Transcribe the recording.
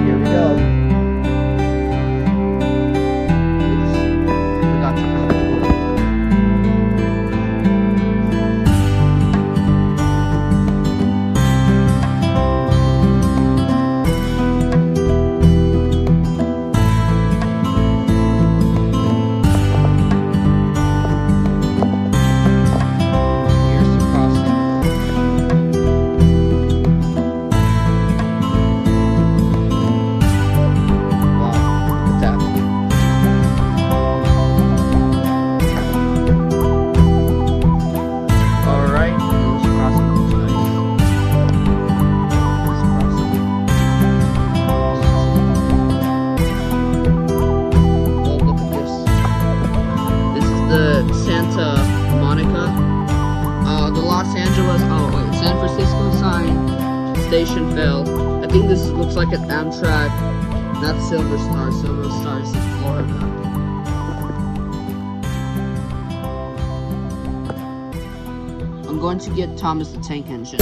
Here we go. Oops. Forgot to close the door. Here's the crossing. Wow, look at that. Alright, this crossing looks nice. This crossing. Oh, look at this. This is the Santa Monica. The Los Angeles, San Francisco sign station fell. I think this looks like an Amtrak, not Silver Star. Silver Star is in Florida. I'm going to get Thomas the Tank Engine.